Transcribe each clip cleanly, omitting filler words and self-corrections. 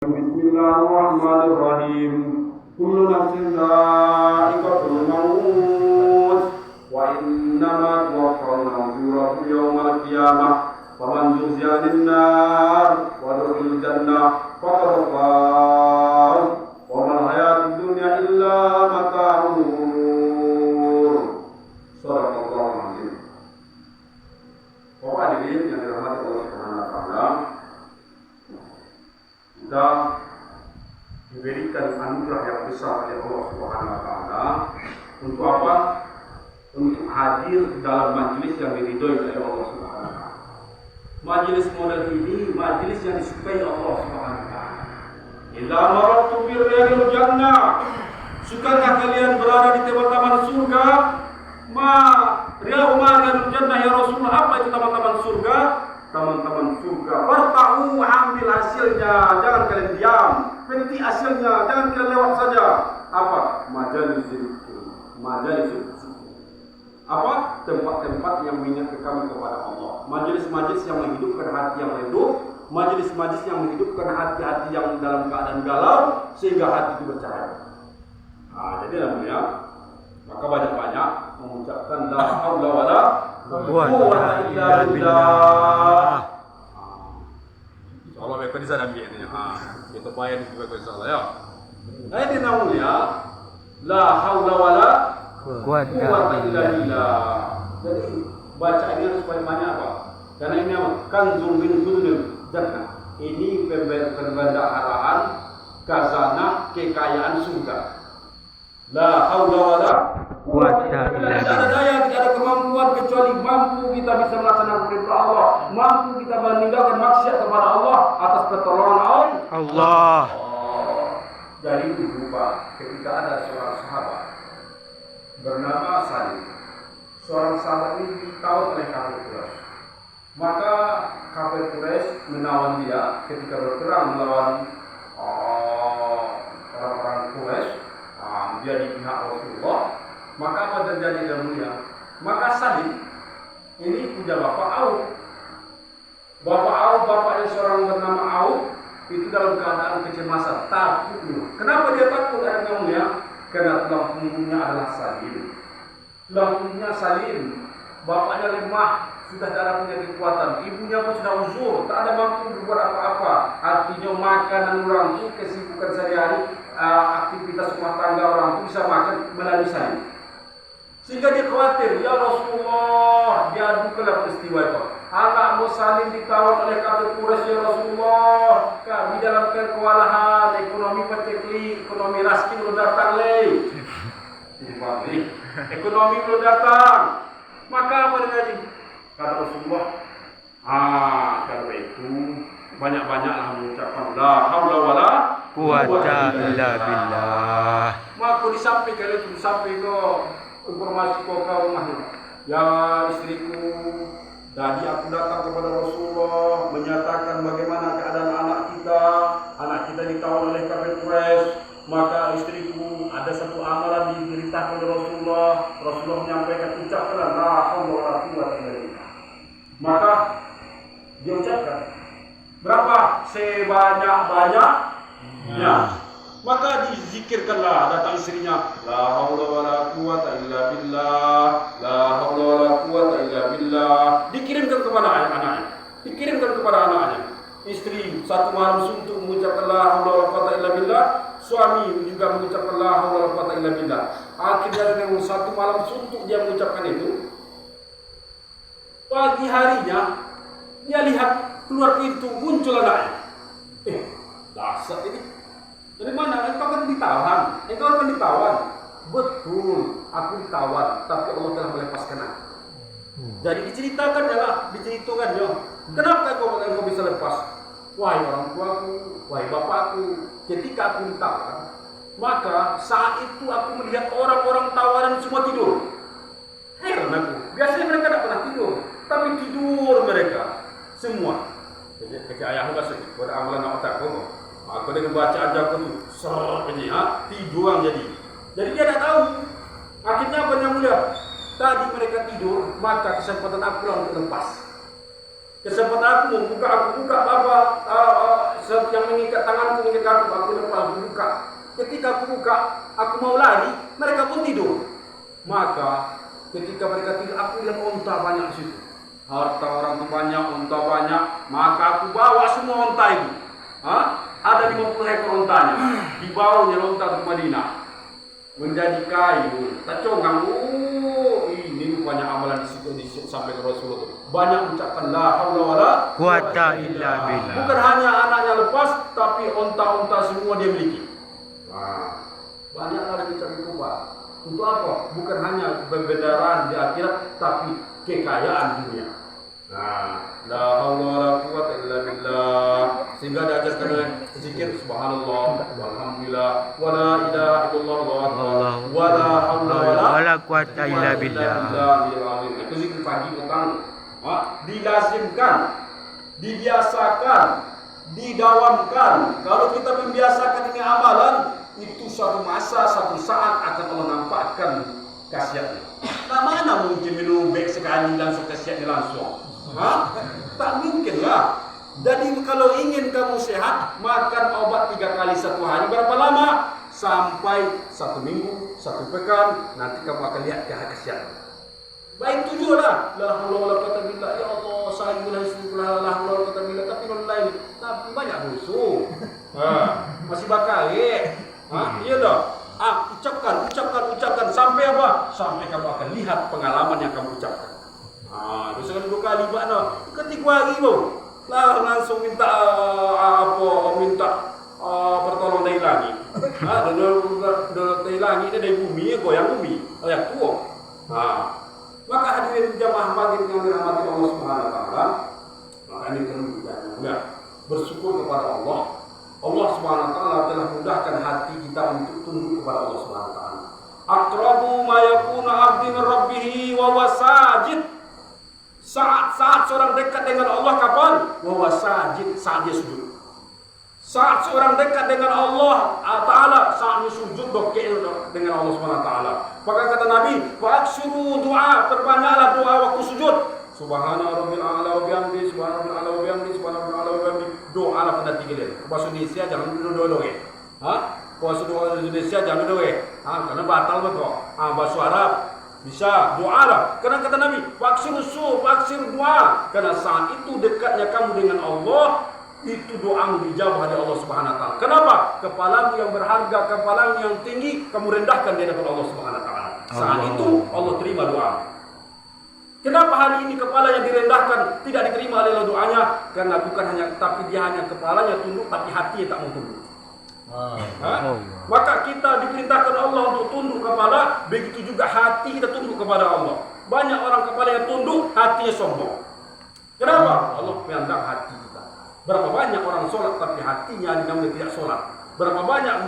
Bismillahirrahmanirrahim. Kullu nafsin dha'iqatul maut wa innama tuwaffawna ujurakum yawmal qiyamah. Faman zuhziha 'anil nar wa udkhilal jannah faqad faz. Wa mal hayatud dunya illa mata'ul ghurur. Shadaqallahu azim. Bapak hadirin yang dirahmati Allah Subhanahu wa taala, kita diberikan anugerah yang besar oleh Allah Subhanahu wa taala. Untuk apa? Untuk hadir dalam majelis yang diridhoi oleh Allah Subhanahu wa taala. Majelis model ini majelis yang disukai Allah Subhanahu wa taala. Idza marartu bi riyadil jannah, sukakah kalian berada di taman-taman surga? Riyadul jannah ya Rasulullah, apa itu taman-taman surga? Taman-taman surga, bertahu ambil hasilnya, jangan kalian diam. Berhenti hasilnya, jangan kalian lewat saja. Apa? Majalis apa? Tempat-tempat yang mengingatkan kami kepada Allah. Majelis-majelis yang menghidupkan hati yang redup, majelis-majelis yang menghidupkan hati-hati yang dalam keadaan galau sehingga hati itu bercahaya. Jadi namanya, maka banyak-banyak mengucapkan la haula wala quwwata illa billah. Insyaallah baik di sana biarnya. Kita bayar juga insyaallah ya. Ini namanya la haula wala quwwata illa billah. Jadi baca ini harus banyak apa? Karena ini apa? Kanzun min kunuzil jannah. Ini pembendaharaan khazanah kekayaan surga. La haula wala quwwata illa billah. Tidak ada daya, tidak ada kemampuan kecuali mampu kita bisa melaksanakan perintah Allah, mampu kita meninggalkan maksiat kepada Allah atas pertolongan Allah. Dari itu berupa ketika ada seorang sahabat bernama Salim. Seorang sahabat ini ditawan oleh kafir Quraisy. Maka kafir Quraisy menawan dia ketika berperang melawan orang-orang Quraisy. Dia di pihak Rasulullah. Maka apa terjadi dalam dunia? Maka Salim ini punya bapak Auf. Bapak Auf, bapaknya seorang bernama Auf, itu dalam keadaan kecemasan, takut. Kenapa dia takut? Karena tulang punggungnya adalah Salim. Tulang punggungnya Salim, bapaknya lemah, sudah tidak ada punya kekuatan. Ibunya pun sudah uzur, tak ada mampu berbuat apa-apa. Artinya makanan orang itu, kesibukan sehari-hari, aktivitas rumah tangga orang itu bisa makan melalui Salim. Sehingga dia khawatir, ya Rasulullah, diadukanlah peristiwa itu. Anakmu Salim ditawan oleh kafir Quraisy, ya Rasulullah. Kami dalam kewalahan, ekonomi pecekli, ekonomi raskin belum datang leh. Ekonomi belum datang. Maka apa terjadi? Kata Rasulullah, kalau itu banyak-banyaklah mengucapkan la haula wala quwwata illa billah. Maka disampaikan itu, sampai ke informasi kau ke rumahnya. Ya istriku, tadi aku datang kepada Rasulullah menyatakan bagaimana keadaan anak kita ditawan oleh kafir Quraisy. Maka istriku, ada satu amalan diberitakan oleh Rasulullah. Rasulullah menyampaikan, ucapkanlah la haula wala quwwata illa billah. Maka dia ucapkan berapa? Sebanyak-banyaknya. Maka dizikirkanlah, datang istrinya, la haula wala quwwata illa billah, la haula wala quwwata illa billah. Dikirimkan kepada anaknya. Istri satu malam suntuk mengucapkan la haula wala quwwata illa billah, suami juga mengucapkan la haula wala quwwata illa billah. Akhirnya dengan satu malam suntuk dia mengucapkan itu. Pagi harinya dia lihat keluar pintu, muncul anaknya. Dasar ini. Dari mana? Engkau kan ditawan. Betul, aku ditawan, tapi Allah telah melepaskan aku. Jadi diceritakan ya. Kenapa engkau bisa lepas? Wahai orang tuaku, wahai bapakku, ketika aku ditawan, maka saat itu aku melihat orang-orang tawanan semua tidur. Heran aku. Biasanya mereka tidak pernah tidur, tapi tidur mereka semua. Ketika ayahmu kasih, buat amalan nak otak kau. Aku dengan baca aja aku tidur jadi. Jadi dia tidak tahu. Akhirnya apa yang mulia? Tadi mereka tidur, maka kesempatan aku untuk lepas. Kesempatan aku buka apa yang mengikat tanganku, mengikat aku lepas, aku buka. Ketika aku buka, aku mau lari, mereka pun tidur. Maka ketika mereka tidur, aku lihat unta banyak di situ. Harta orang itu banyak, unta banyak. Maka aku bawa semua unta itu. Ada 50 ekor untanya. Dibawanya unta ke Madinah. Menjadi kayu. Tak conggang. Ini rupanya amalan di situ sampai ke Rasulullah. Banyak mengucapkan la haula wala quwata illa billah. Bukan hanya anaknya lepas, tapi unta-unta semua dia miliki. Banyak lagi mengucapkan kubah. Untuk apa? Bukan hanya pembenaran di akhirat, tapi kekayaan dunia. La haula wala quwata illa billah. Sehingga diajarkan oleh zikir subhanallah walhamdulillah wala ilaha illallah wala haula wala quwata illa billah. Itu zikir pagi petang. Dilazimkan, dibiasakan, didawamkan. Kalau kita membiasakan ini amalan, itu suatu masa, satu saat akan Allah nampakkan khasiatnya. Tak mana mungkin minum baik sekali langsung khasiatnya langsung. Tak mungkin lah. Jadi kalau ingin kamu sehat, makan obat 3 kali 1 hari. Berapa lama? Sampai 1 minggu, 1 pekan. Nanti kamu akan lihat khasiatnya. Baik tujuanlah. La haula wala quwata billah. Ya Allah, saya mulai la haula wala quwata billah. Tapi online, tapi banyak musuh. Masih bakal iya dah. Ucapkan sampai apa? Sampai kamu akan lihat pengalaman yang kamu ucapkan. Misalkan 2 kali mana? Ketiga hari bau. Langsung minta pertolongan dari langit. Dari langit dari bumi, goyang bumi, yang tua. Maka hadirin jamaah maghrib yang dirahmati Allah Subhanahu wa taala, maka ini perlu bersyukur kepada Allah. Allah Subhanahu wa taala telah mudahkan hati kita untuk tunduk kepada Allah Subhanahu wa taala. Aqrabu ma yakuna 'abdu min rabbih wa huwa sajid. Saat seorang dekat dengan Allah kapan? Wa huwa sajid, saat dia sujud. Saat seorang dekat dengan Allah Ta'ala, saat dia sujud dokil dengan Allah Subhanahu wa taala. Maka kata Nabi, "Fa'aksuru du'a", perbanyaklah doa waktu sujud. Subhana rabbil a'la wa bihamdi, subhana rabbil a'la wa bihamdi, subhana rabbil a'la wa bihamdi. Doa lah pada 3 kali. Bahasa Indonesia jangan dulu. Bahasa Indonesia jangan dulu. Karena batal betul. Bahasa Arab bisa doa lah. Karena kata Nabi, "Fa'aksuru du'a", karena saat itu dekatnya kamu dengan Allah, itu doamu dijawab oleh Allah Subhanahu wa taala. Kenapa? Kepalamu yang berharga, kepalamu yang tinggi, kamu rendahkan di hadapan Allah Subhanahu wa taala. Saat itu Allah terima doa. Kenapa hari ini kepala yang direndahkan tidak diterima oleh Allah doanya? Karena bukan hanya, tapi dia hanya kepalanya tunduk, tapi hatinya tak mau tunduk. Maka kita diperintahkan Allah untuk tunduk kepala, begitu juga hati kita tunduk kepada Allah. Banyak orang kepala yang tunduk, hatinya sombong. Kenapa? Allah memandang hati. Berapa banyak orang sholat tapi hatinya namanya tidak sholat. Berapa banyak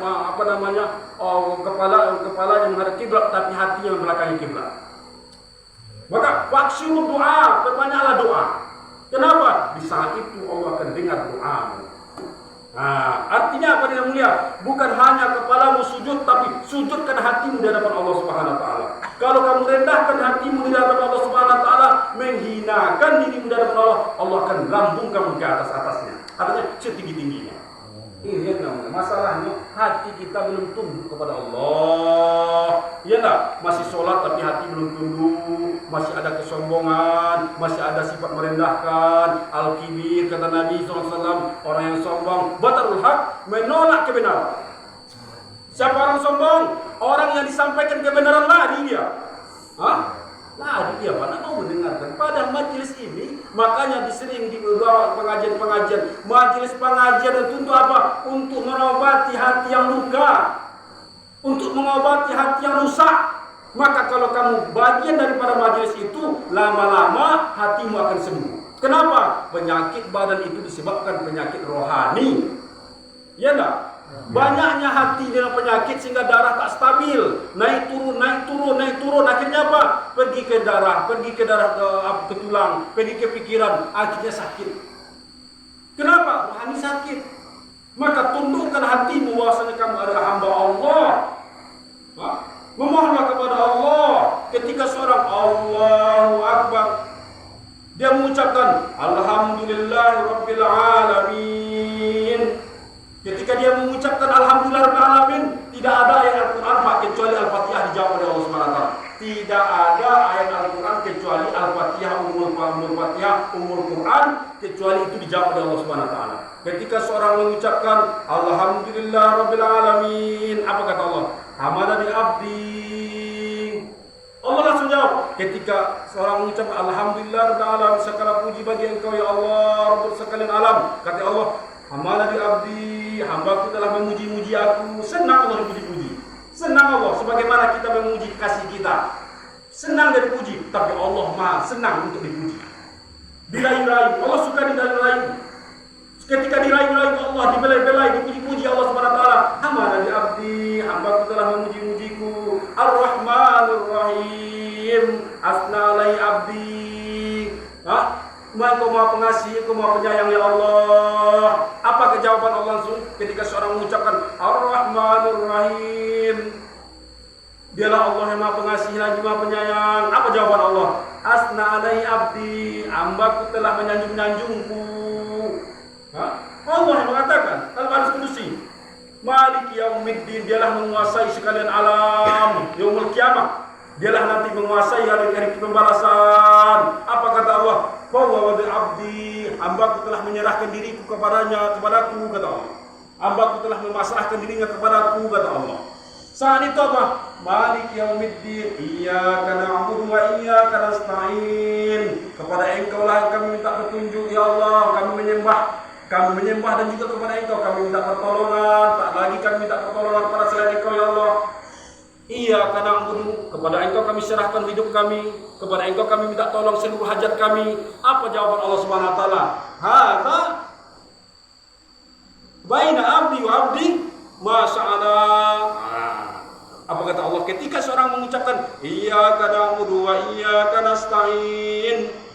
kepala yang menghadap kiblat tapi hatinya membelakangi kiblat. Maka faksiru doa, perbanyaklah doa. Kenapa? Di saat itu Allah akan dengar doamu. Artinya apa yang mulia? Bukan hanya kepalamu sujud, tapi sujudkan hatimu di hadapan Allah Subhanahu wa taala. Kalau kamu rendahkan hatimu di hadapan Allah Subhanahu wa taala, menghinakan dirimu di hadapan Allah, Allah akan lambung kamu ke atasnya. Artinya setinggi-tingginya. Ini namanya masalahnya hati kita belum tunduk kepada Allah. Iya enggak? Masih sholat tapi hati belum tunduk, masih ada kesombongan, masih ada sifat merendahkan, al-kibir, kata Nabi SAW, orang yang sombong, batarul haq, menolak kebenaran. Siapa orang sombong? Orang yang disampaikan kebenaran lari dia. Lari dia, mana mau mendengarkan. Pada majelis ini, makanya disering dibawa pengajian-pengajian. Majelis pengajian itu untuk apa? Untuk mengobati hati yang luka, untuk mengobati hati yang rusak. Maka kalau kamu bagian daripada majelis itu, lama-lama hatimu akan sembuh. Kenapa? Penyakit badan itu disebabkan penyakit rohani. Ya enggak? Banyaknya hati dengan penyakit sehingga darah tak stabil, naik turun. Akhirnya apa? Pergi ke darah ke tulang, pergi ke pikiran, akhirnya sakit. Kenapa? Rohani sakit. Maka tundukkan hatimu bahwasanya kamu adalah hamba Allah. Memohonlah kepada Allah. Ketika seorang Allahu Akbar, Dia mengucapkan Alhamdulillahirabbil alamin. Ketika dia mengucapkan Alhamdulillahirabbil alamin, tidak ada ayat Al-Qur'an kecuali Al-Fatihah dijawab oleh Allah Subhanahu wa taala. Tidak ada ayat Al-Qur'an kecuali Al-Fatihah, Ummul Qur'an, kecuali itu dijawab oleh Allah Subhanahu wa taala. Ketika seorang mengucapkan Alhamdulillahirabbil alamin, apa kata Allah? Hamadani abdi. Allah langsung jawab. Ketika seorang mengucapkan Alhamdulillahirabbil alamin, segala puji bagi Engkau ya Allah, Rabbul sekalian alam. Kata Allah, hamadani abdi, hambaku telah memuji-muji aku. Senang Allah dipuji-puji. Senang Allah sebagaimana kita memuji kasih kita. Senang dari puji, tapi Allah Maha senang untuk dipuji. Dirayu-rayu, Allah suka dirayu-rayu. Ketika dirayu-rayu Allah, dibelai-belai, dipuji-puji Allah Subhanahu wa taala. Hamadani abdi, hambaku telah memuji-mujiku. Ar-Rahmanur Rahim, asna alai abdi. Engkau Maha Pengasih, Engkau Maha Penyayang ya Allah. Apa jawaban Allah langsung ketika seorang mengucapkan Ar-Rahmanur Rahim? Dialah Allah yang Maha Pengasih lagi Maha Penyayang. Apa jawaban Allah? Asna alai abdi, hambaku telah menyanjung-nyanjungku. Allah yang mengatakan dalam hadis kudusi, Maliki Yaumiddin, dialah menguasai sekalian alam. Yaumul Qiyamah, dialah nanti menguasai hari-hari pembalasan. Apa kata Allah? Fawwad abdi, hambaku telah menyerahkan diriku kepadaku, kata Allah. Hambaku telah memasrahkan dirinya kepadaku, kata Allah. Saat itu apa? Maliki Yaumiddin, iyyaka na'budu wa iyyaka nasta'in. Kepada Engkau lah kami minta petunjuk ya Allah, kami menyembah dan juga kepada Engkau kami minta pertolongan. Tak lagi kami minta pertolongan kepada selain Engkau ya Allah. Iyyaka na'budu, kepada Engkau kami serahkan hidup kami, kepada Engkau kami minta tolong seluruh hajat kami. Apa jawaban Allah Subhanahu wa taala? Hadza baina abdi wa abdi ma sya'ala. Apa kata Allah ketika seorang mengucapkan iyyaka na'budu wa iyyaka nasta'in?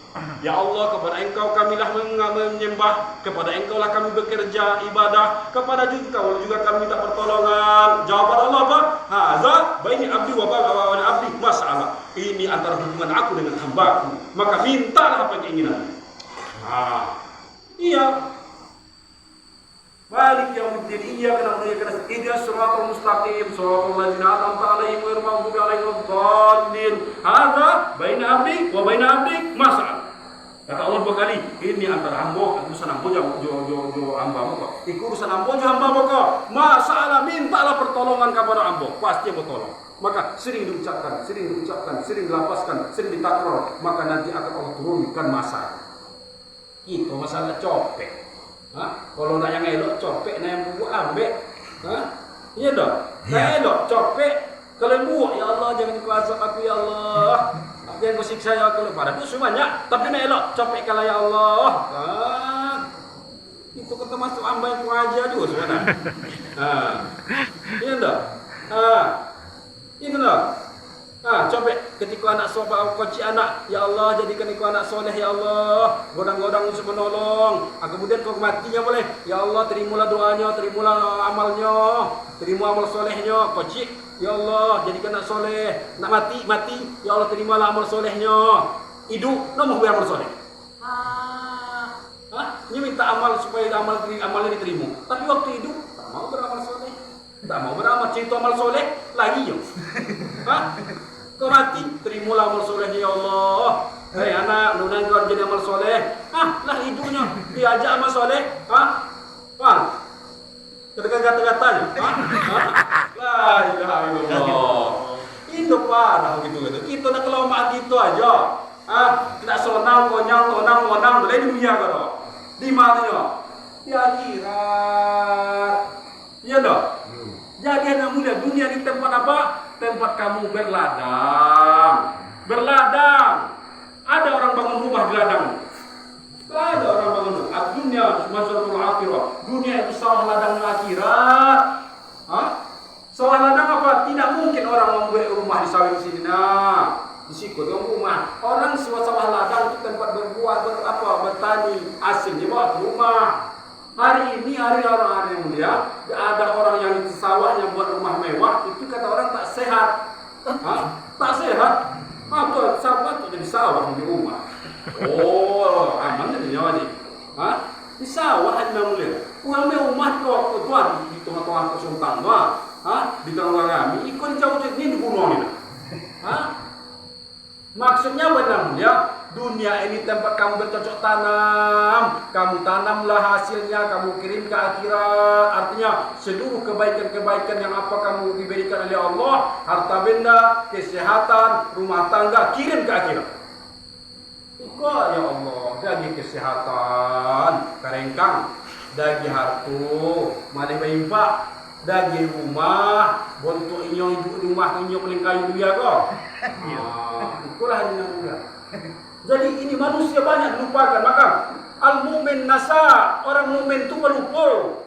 Ya Allah, kepada Engkau kamilah menyembah, kepada Engkau lah kami bekerja ibadah, kepada Engkau juga kami minta pertolongan. Jawaban Allah apa? Hadza baini abdi wa baina abdi masalah. Ini antara hubungan aku dengan hambaku, maka mintalah apa keinginan. Iya. Maliki Yaumiddin, iyyaka na'budu wa iyyaka nasta'in. Ihdinas siratal mustaqim, siratal ladzina an'amta 'alaihim ghairil maghdubi 'alaihim waladdallin. Hadza baina abdi wa baina abdi masalah. Kata Allah dua kali, ini antara hamba, urusan hamba jo hamba kok. Iku urusan hamba jo hamba kok. Masalah mintalah pertolongan kepada hamba, pasti bertolong. Maka sering diucapkan, sering dilapaskan, sering ditakror, maka nanti akan Allah turunkan masalah. Itu masalah copek. Kalau nak yang elok copek, nak yang buat ambek. Iya dong. Nak elok copek, kalau yang buat ya Allah jangan kuasa aku ya Allah. Jangan kau siksa ya Allah, pada itu semuanya. Tapi nak elok copek kalau ya Allah. Itu kata masuk hamba yang aja juga sebenarnya. Iya dong. Iya dong. Copek ketika anak sobat kunci anak, ya Allah jadikan ikut anak soleh ya Allah, godang-godang untuk menolong. Kemudian kau matinya boleh, ya Allah terimalah doanya, terimalah amalnya, terima amal solehnya. Kunci, ya Allah jadikan anak soleh. Nak mati, ya Allah terimalah amal solehnya. Hidup, nak mau amal soleh. Ini minta amal supaya amalnya diterima. Tapi waktu hidup tak mau beramal soleh, tak mau beramal cinta amal soleh lagi yo. Kau mati, terimalah amal solehnya ya Allah. Hei anak, mudah-mudahan kau jadi amal soleh. Lah hidupnya diajak amal soleh. Kata-katanya. La ilaha illallah. Itu parah gitu. Kita nak kelamaan gitu aja. Tidak sonang, konyang, tonang, boleh di dunia kau. Di mana yo? Di akhirat. Iya dong. Jadi anak muda, dunia di tempat apa? Tempat kamu berladang. Ada orang bangun rumah di ladang. Ada orang bangun rumah. Dunia mazharul akhirah. Dunia itu sawah ladang akhirat. Sawah ladang apa? Tidak mungkin orang membuat rumah di sawah di sini. Di situ rumah. Orang sawah ladang itu tempat berbuat, bertani. Asing dibawa ke rumah. Hari ini orang yang mulia, ada orang yang di sawahnya buat rumah mewah, itu kata orang tak sehat. Tak sehat. Maka sahabat itu jadi sawah di rumah. Oh, Di sawah hanya mulia. Uang umat kok tuan di tengah-tengah kesultan mah. Di tengah kami ikut jauh ini dibunuh ini. Maksudnya benar mulia. Dunia ini tempat kamu bercocok tanam. Kamu tanamlah hasilnya, kamu kirim ke akhirat. Artinya seluruh kebaikan-kebaikan yang apa kamu diberikan oleh Allah, harta benda, kesehatan, rumah tangga, kirim ke akhirat. Ikut ya Allah, dagi kesehatan, karengkang, dagi hartu, mari berimpak, dagi rumah, bontok inyong hidup rumah inyong paling kayu dia kok. Itulah ini juga. Jadi ini manusia banyak dilupakan. Maka al-mu'min nasa, orang mukmin itu melupa.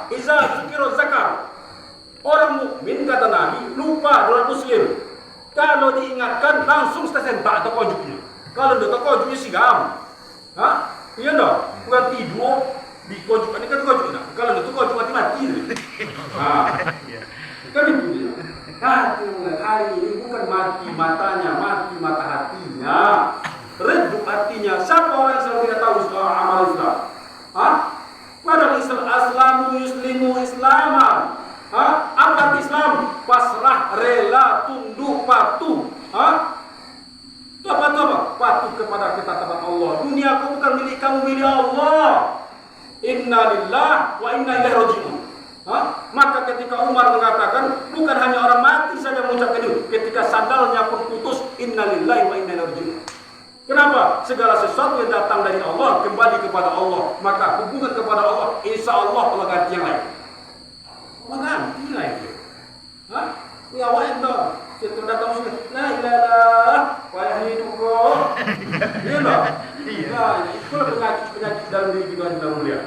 Iza zikiro zakar. Orang mukmin kata Nabi lupa orang muslim. Kalau diingatkan langsung tersentak atau kojuknya. Kalau tidak kojuknya sigam. Iya dong. Bukan tidur di kojuk. Ini kan kojuk. Kalau tidak kojuk mati-mati. Kan itu dia. Hari ini bukan mati matanya, mati mata hatinya, redup hatinya. Siapa orang yang tidak tahu amal Islam? Padahal Islam aslamu yuslimu islaman. Apa Islam? Pasrah, rela, tunduk, patuh. Itu apa? Patuh kepada ketetapan Allah. Dunia aku bukan milik kamu, milik Allah. Inna lillah wa inna ilaihi raji'un. Maka ketika Umar mengatakan bukan hanya orang mati saja mengucapkan itu, ketika sandalnya pun putus, innalillahi wa inna ilaihi raji'un. Kenapa? Segala sesuatu yang datang dari Allah kembali kepada Allah, maka hubungan kepada Allah, insya Allah Allah ganti yang lain. Allah ganti lain. Ya wa'idna, setelah datang sudah, la ilaha wa hidup. Iya loh. Itulah penyakit dalam diri kita yang mulia.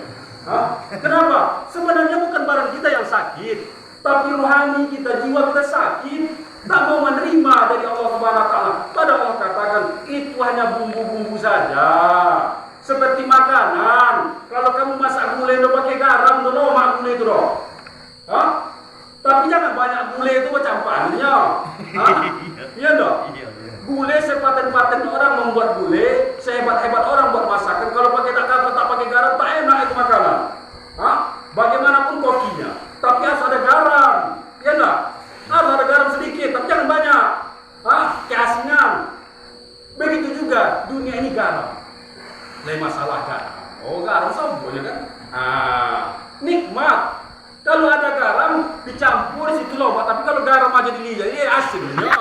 Kenapa? Sebenarnya bukan barang kita yang sakit, tapi rohani kita, jiwa kita sakit, tak mau menerima dari Allah Subhanahu wa taala. Padahal Allah katakan itu hanya bumbu-bumbu saja. Seperti makanan. Kalau kamu masak gulai itu pakai garam, dulu mak gulai itu dong. Tapi jangan banyak gulai itu campurannya. Iya dong. Gulai sepaten-paten orang membuat gulai, sehebat-hebat orang buat masakan. Kalau pakai tak pakai garam, tak enak itu makanan. Bagaimanapun kokinya, tapi harus ada garam. Ya enggak? Harus ada garam sedikit, tapi jangan banyak. Keasinan. Begitu juga dunia ini garam. Lain masalah garam. Garam sama boleh kan? Nikmat. Kalau ada garam dicampur situ loh, tapi kalau garam aja dilihat, asin ya.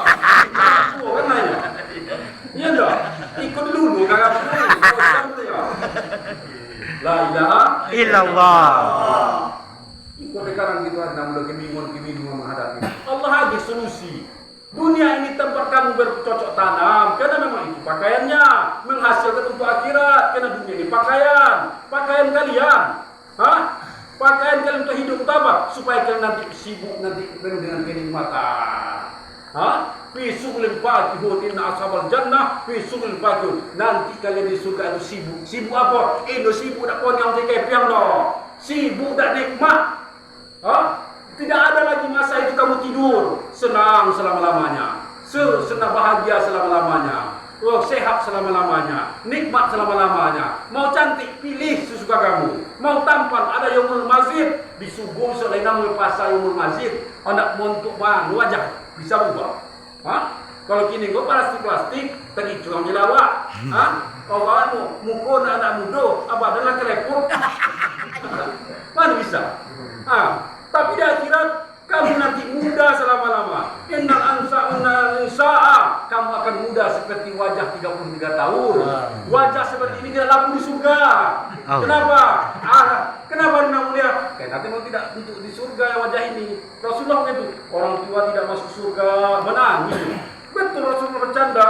Kan nanya. Iya dong. Ikut dulu garam dulu. La ilaha illallah. Ikut sekarang gitu ada udah kebingungan menghadapi. Allah ada solusi. Dunia ini tempat kamu bercocok tanam, karena memang itu pakaiannya menghasilkan untuk akhirat. Karena dunia ini pakaian kalian. Pakaian kalian untuk hidup utama supaya kalian nanti sibuk nanti penuh dengan kenikmatan. Fisuk lempati hutin ashabal jannah fisuk lempati. Nanti kalian di surga itu sibuk. Sibuk apa? Sibuk nak ponyong tiga piang loh. Sibuk tak nikmat. Tidak ada lagi masa itu kamu tidur senang selama-lamanya. Senang bahagia selama-lamanya. Sehat selama-lamanya, nikmat selama-lamanya. Mau cantik, pilih sesuka kamu. Mau tampan, ada yaumul mazid. Disubuh selain nama pasal yaumul mazid. Anak montuk wajah bisa berubah. Kalau kini gue plastik, tadi curang jelawak. Kalau kamu mukul anak muda, apa adalah kelepur. Mana bisa? Tapi di akhirat kamu nanti muda selama-lama. Innal ansa'a, kamu akan muda seperti wajah 33 tahun. Wajah seperti ini tidak laku di surga. Kenapa? Kenapa namanya? Karena nanti mau tidak duduk di surga wajah ini. Rasulullah itu orang tua tidak masuk surga menangis. Betul Rasulullah bercanda.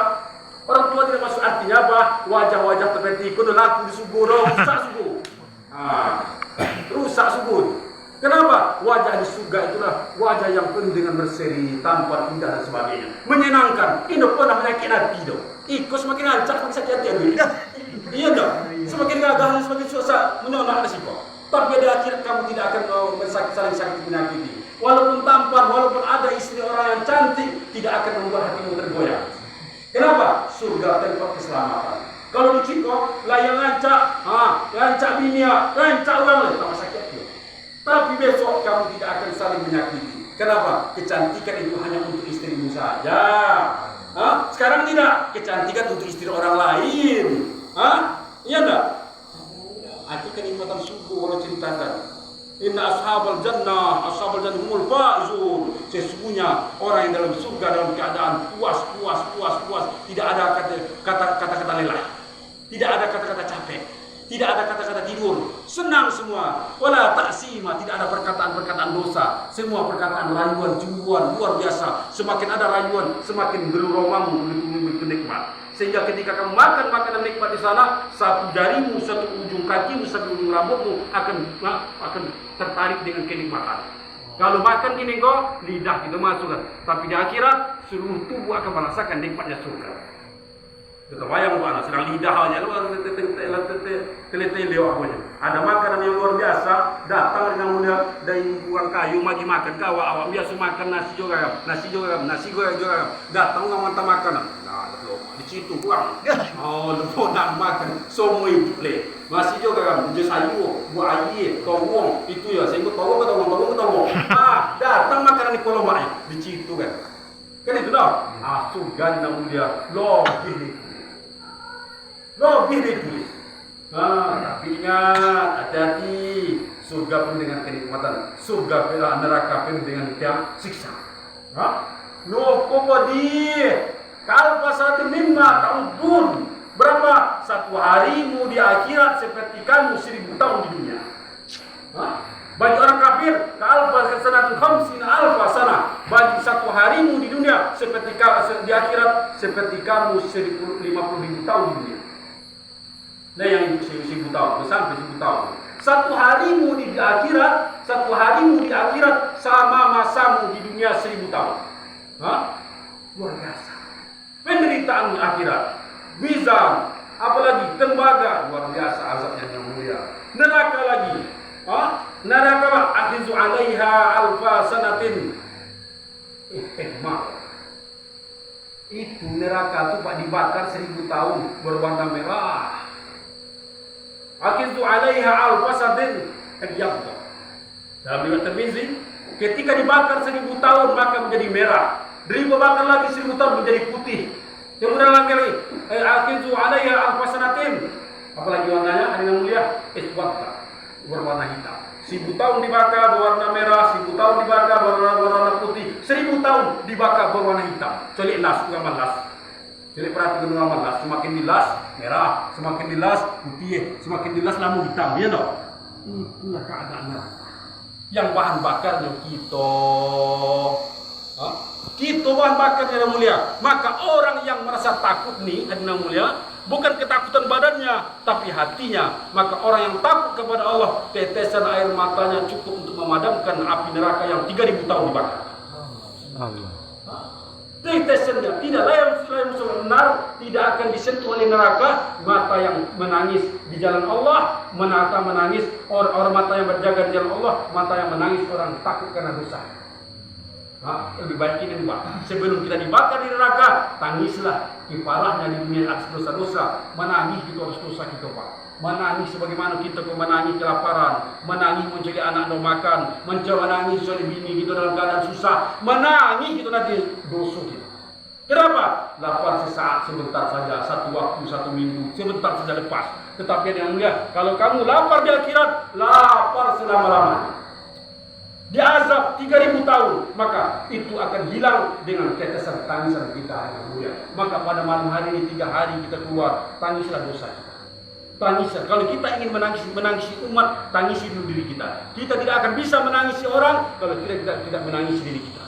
Orang tua tidak masuk artinya apa? Wajah-wajah seperti itu laku di surga, rusak subuh. Rusak subuh. Kenapa? Wajah di surga itulah wajah yang penuh dengan berseri, tampan, indah dan sebagainya. Menyenangkan. Ini pun namanya hati itu. Ikut semakin lancar, semakin sakit hati. Iya dong. Semakin gagah, semakin susah menyonok resiko. Tapi di akhirat kamu tidak akan saling sakit menyakiti. Walaupun tampan, walaupun ada istri orang yang cantik, tidak akan membuat hatimu tergoyah. Kenapa? Surga tempat keselamatan. Kalau di Ciko, lah yang rancak binia, rancak orang lain, tak sakit dia. Tapi besok kamu tidak akan saling menyakiti. Kenapa? Kecantikan itu hanya untuk istrimu saja. Sekarang tidak, kecantikan untuk istri orang lain. Iya enggak? Itu kenikmatan surga orang ceritakan. Inna ashabal jannah humul faizun. Sesungguhnya orang yang dalam surga dalam keadaan puas. Tidak ada kata-kata lelah. Tidak ada kata-kata capek. Tidak ada kata-kata tidur. Senang semua. Wala ta'sima. Tidak ada perkataan-perkataan dosa. Semua perkataan rayuan, cemburuan luar biasa. Semakin ada rayuan, semakin geluromamu begitu nikmat. Sehingga ketika kamu makan makanan nikmat di sana, satu jarimu, satu ujung kakimu, satu ujung rambutmu akan tertarik dengan kenikmatan. Kalau makan gini kok, lidah kita masukkan. Tapi di akhirat, seluruh tubuh akan merasakan nikmatnya surga. Kita bayang bukan, sedang lidah hanya luar teletele awalnya. Ada makanan yang luar biasa, datang dengan mulia dari buang kayu magi makan awak biasa makan nasi juga, nasi goreng. Datang dengan mantap makanan. Nah, di situ kurang. Lepas nak makan semua itu le. Nasi juga je sayur, buah air, tawong itu ya. Saya ikut tawong. Datang makanan di kolom air di situ kan. Kan itu dah. Surga yang mulia lebih ditulis. Tapi ingat, hati-hati. Surga penuh dengan kenikmatan. Surga neraka penuh dengan siksa. Kalpa satu mimma ta'udun. Berapa? Satu harimu di akhirat seperti kamu 1000 tahun di dunia. Bagi orang kafir, kalpa sanatun khamsina alfa sana. Bagi satu harimu di dunia seperti di akhirat seperti kamu 50.000 tahun di dunia. Nah yang 1000 tahun, sampai 1000 tahun. Satu harimu di akhirat sama masamu di dunia 1000 tahun. Luar biasa. Penderitaan akhirat, bizar, apalagi tembaga, luar biasa azabnya yang mulia. Neraka lagi, neraka akhizu 'alaiha alfa sanatin. Itu neraka itu Pak dibakar 1000 tahun berwarna merah. Akizu 'alaiha alfasadin al-yabda. Dalam riwayat Tirmizi, ketika dibakar 1000 tahun maka menjadi merah. Dibakar lagi 1000 tahun menjadi putih. Kemudian lagi akizu 'alaiha alfasanatin. Apalagi warnanya hari yang mulia iswadda, berwarna hitam. 1000 tahun dibakar berwarna merah, 1000 tahun dibakar berwarna putih, 1000 tahun dibakar berwarna hitam. Colik las, ngamal las. Jadi perhatikan dengan las, semakin dilas merah, semakin dilas putih, semakin dilas lamu hitam, ya toh? Itulah keadaan neraka. Yang bahan bakarnya kita bahan bakarnya yang mulia. Maka orang yang merasa takut nih, yang mulia, bukan ketakutan badannya, tapi hatinya. Maka orang yang takut kepada Allah, tetesan air matanya cukup untuk memadamkan api neraka yang 3000 tahun dibakar. Allah. Tetesannya tidak lain benar, tidak akan disentuh oleh neraka. Mata yang menangis di jalan Allah, menangis orang mata yang berjaga di jalan Allah, mata yang menangis orang takut karena dosa. Lebih baik ini Pak. Sebelum kita dibakar di neraka, tangislah kifarahnya di dunia atas dosa-dosa. Menangis itu harus dosa kita Pak. Menangis sebagaimana kita menangis kelaparan, menangis mencari anak no makan, menangis soal bini kita dalam keadaan susah, menangis itu nanti dosa kita. Kenapa? Lapar sesaat, sebentar saja, satu waktu, satu minggu, sebentar saja lepas. Tetapi yang mulia, kalau kamu lapar di akhirat, lapar selama-lamanya. Diazab 3000 tahun, maka itu akan hilang dengan tetesan tangisan kita yang mulia. Maka pada malam hari ini 3 hari kita keluar, tangislah dosa kita. Tangislah. Kalau kita ingin menangisi umat, tangisi dulu diri kita. Kita tidak akan bisa menangisi orang kalau kita tidak menangisi diri kita.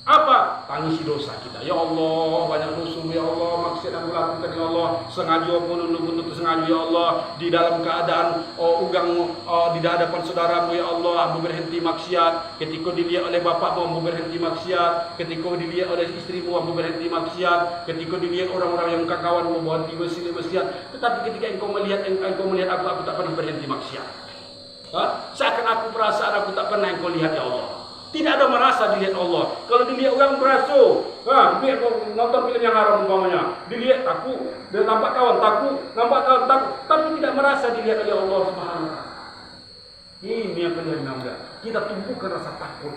Apa? Tangisi dosa kita. Ya Allah, banyak dosa ya Allah, maksiat yang melakukan ya Allah, sengaja pun untuk sengaja ya Allah, di dalam keadaan di hadapan saudaramu ya Allah, ambu berhenti maksiat. Ketika dilihat oleh bapakmu, ambu berhenti maksiat. Ketika dilihat oleh istrimu, ambu berhenti maksiat. Ketika dilihat orang-orang yang kawanmu, berhenti maksiat. Tetapi ketika engkau melihat aku tak pernah berhenti maksiat. Seakan aku perasaan aku tak pernah engkau lihat ya Allah. Tidak ada merasa dilihat Allah. Kalau dilihat orang merasa, dilihat nonton film yang haram umpamanya, dilihat takut, dan nampak kawan takut, tapi tidak merasa dilihat oleh Allah Subhanahu wa taala. Ini yang ke-6. Kita tumbuhkan rasa takut.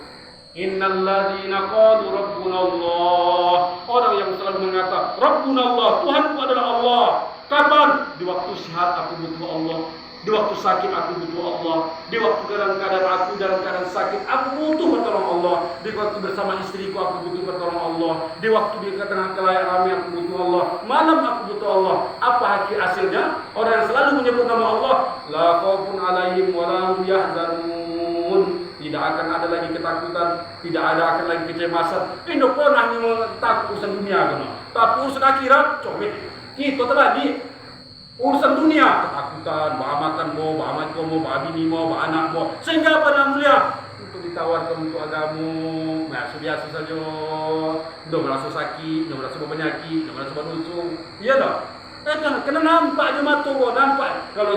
Innal ladzina qalu rabbuna Allah. Orang yang selalu mengatakan Rabbuna Allah, Tuhanku adalah Allah. Kapan? Di waktu sehat aku butuh Allah. Di waktu sakit aku butuh Allah. Di waktu dalam keadaan sakit aku butuh pertolongan Allah. Di waktu bersama istriku aku butuh pertolongan Allah. Di waktu di tengah kelayak ramai aku butuh Allah. Malam aku butuh Allah. Apa hasilnya? Orang yang selalu menyebut nama Allah, la khaufun alaihim wa la hum yahzanun. Tidak akan ada lagi ketakutan, tidak akan lagi kecemasan. Ini pernah takut urusan dunia kan. Tapi urusan akhirat, comel. Kita tadi urusan dunia, ketakutan, bawa makan mo, bawa makan mo, bawa bini mo, bawa anak mo. Sehingga pada mulia untuk ditawarkan untuk agamu, biasa saja. Tidak merasa sakit, tidak merasa penyakit, tidak merasa berusung. Iya tak? Kena nampak je mata kau, nampak. Kalau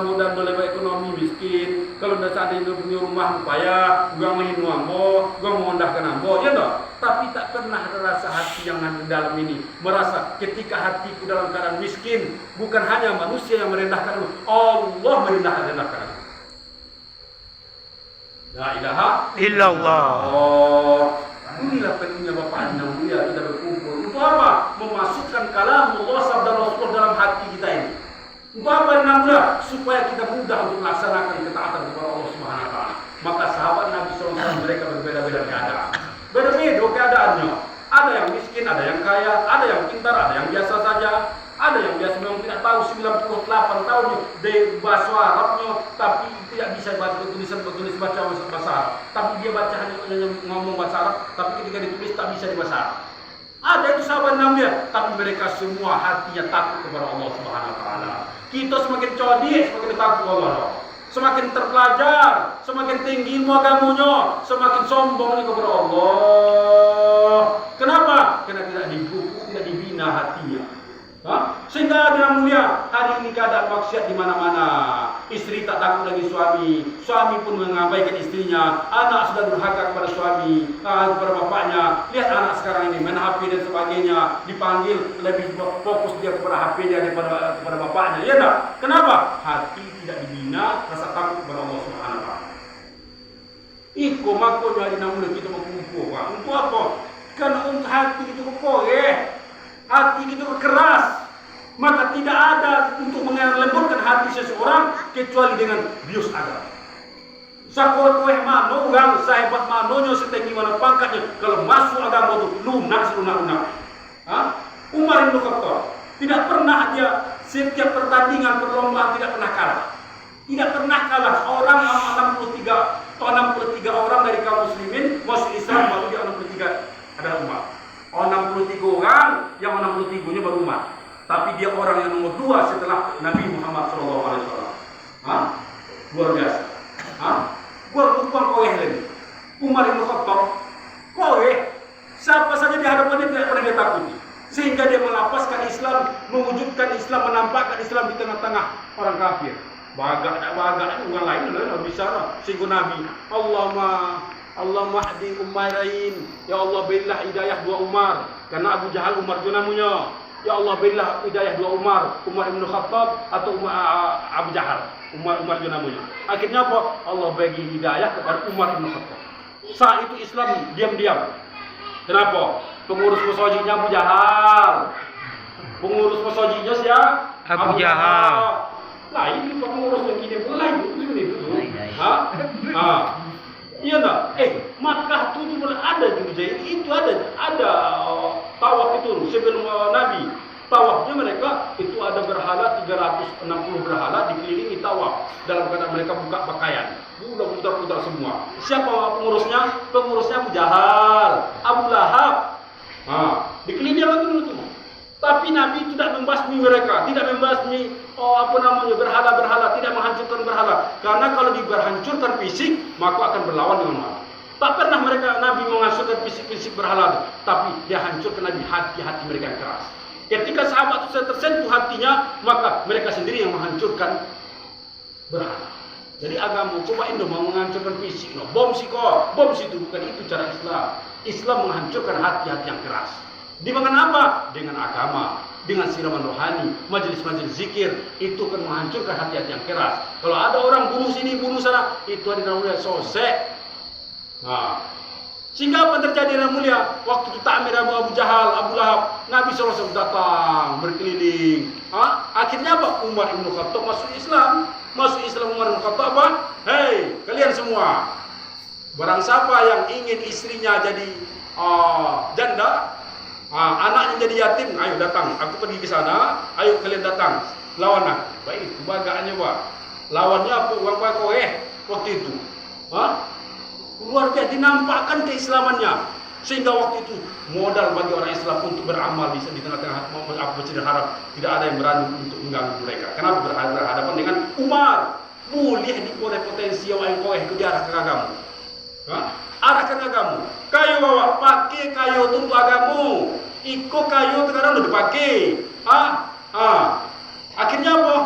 mudah boleh ekonomi miskin, kalau dah ada itu punya rumah payah, gua main ambo, gua mengondahkan ambo, ya tak? Tapi tak pernah ada rasa hati yang ada dalam ini. Merasa ketika hatiku dalam keadaan miskin, bukan hanya manusia yang merendahkan Allah merendahkan aku. La ilaha illallah. Inilah pentingnya Bapak Anda mulia kita berkumpul. Untuk apa? Memasukkan kalam Allah sabda Rasulullah dalam hati kita ini. Untuk apa yang mulia? Supaya kita mudah untuk melaksanakan ketaatan kepada Allah Subhanahu wa taala. Maka sahabat Nabi SAW mereka berbeda-beda keadaan. Beda-beda keadaannya. Ada yang miskin, ada yang kaya, ada yang pintar, ada yang biasa saja. Ada yang biasa memang tidak tahu 98 tahunnya dari bahasa Arabnya, tapi tidak bisa baca tulis baca bahasa Arab. Tapi dia baca hanya ngomong bahasa Arab, tapi ketika ditulis tak bisa bahasa Arab. Ada itu sahabat Nabi, tapi mereka semua hatinya takut kepada Allah Subhanahu wa taala. Kita semakin cerdik, semakin takut kepada Allah. Semakin terpelajar, semakin tinggi ilmu agamanya, semakin sombong kepada Allah. Kenapa? Karena tidak dipupuk, tidak dibina hatinya. Sehingga dengan mulia hari ini keadaan maksiat di mana-mana. Istri tak takut lagi suami pun mengabaikan istrinya. Anak sudah durhaka kepada suami, kepada bapaknya. Lihat anak sekarang ini main HP dan sebagainya. Dipanggil lebih fokus dia kepada HP-nya daripada kepada bapaknya. Ya tak? Kenapa? Hati tidak dibina, rasa takut kepada Allah Subhanahu wa taala. Iko mako jadi namun kita mengumpul. Untuk apa? Karena untuk hati itu kokoh. Hati kita keras, maka tidak ada untuk melembutkan hati seseorang kecuali dengan bius agama. Sakoh mano orang sahabat manonya setinggi mana pangkatnya, kalau masuk agama itu lunak. Umar bin Khattab tidak pernah dia setiap pertandingan perlombaan tidak pernah kalah. Tidak pernah kalah. Orang 63 orang dari kaum muslimin masuk Islam baru dia 63 adalah Umar. 63 orang, yang 63-nya baru Umar. Tapi dia orang yang nomor 2 setelah Nabi Muhammad SAW. Luar biasa. Gua lupa kowe lagi. Umar bin Khattab, kowe siapa saja di hadapannya tidak pernah dia takuti. Sehingga dia melapaskan Islam, mewujudkan Islam, menampakkan Islam di tengah-tengah orang kafir. Bagak orang lain tidak bisa. Sehingga Nabi, Allahumma hdi Umairain. Ya Allah berilah hidayah dua Umar. Karena Abu Jahal Umar junamunya. Ya Allah berilah hidayah dua Umar bin Khattab atau Abu Jahal. Umar junamunya. Akhirnya apa? Allah bagi hidayah kepada Umar bin Khattab. Saat itu Islam diam-diam. Kenapa? Pengurus masjidnya Abu Jahal. Pengurus masjidnya siapa? Abu Jahal. Lain pengurus yang gini pun lain itu. Iya tak? Makkah itu juga ada juga. Itu ada tawaf itu sebelum Nabi. Tawafnya mereka itu ada berhala 360 berhala dikelilingi tawaf. Dalam keadaan mereka buka pakaian. Udah putar-putar semua. Siapa pengurusnya? Pengurusnya Abu Jahal, Abu Lahab. Dikelilingi lagi dulu. Tapi Nabi tidak membasmi mereka, tidak membasmi berhala-berhala, tidak menghancurkan berhala. Karena kalau dihancurkan fisik, maka akan berlawan dengan Nabi. Tak pernah Nabi menghancurkan fisik-fisik berhala, tapi dia hancurkan Nabi hati-hati mereka yang keras. Ketika sahabat itu tersentuh hatinya, maka mereka sendiri yang menghancurkan berhala. Jadi agama coba Indo mau menghancurkan fisik, no. Bom siko, bom situ, bukan itu cara Islam. Islam menghancurkan hati-hati yang keras. Dengan apa? Dengan agama, dengan siraman rohani, majelis-majelis zikir, itu kan menghancurkan hati-hati yang keras. Kalau ada orang bunuh sini, bunuh sana, itu ada namanya sosek. Nah, sehingga apa terjadi dalam mulia? Waktu itu Ta'mir Abu Jahal, Abu Lahab, Nabi SAW datang berkeliling. Akhirnya apa? Umar Ibn Khattab masuk Islam. Masuk Islam Umar Ibn Khattab apa? Hei, kalian semua, barang siapa yang ingin istrinya jadi janda, anaknya jadi yatim, ayo datang. Aku pergi ke sana. Ayo kalian datang. Lawan aku. Baik, kebanggaannya Pak. Lawannya apa? Uang waktu itu. Luar biasa dinampakkan keislamannya. Sehingga waktu itu modal bagi orang Islam untuk beramal di tengah-tengah Masjidil Haram. Tidak ada yang berani untuk mengganggu mereka. Kenapa berhadapan dengan Umar? Boleh dikorek potensi yang ke arah agamamu. Arahkan agamamu. Kayu bawa pakai kayu untuk agamamu. Iko kayu sekarang udah dipakai. Akhirnya apa?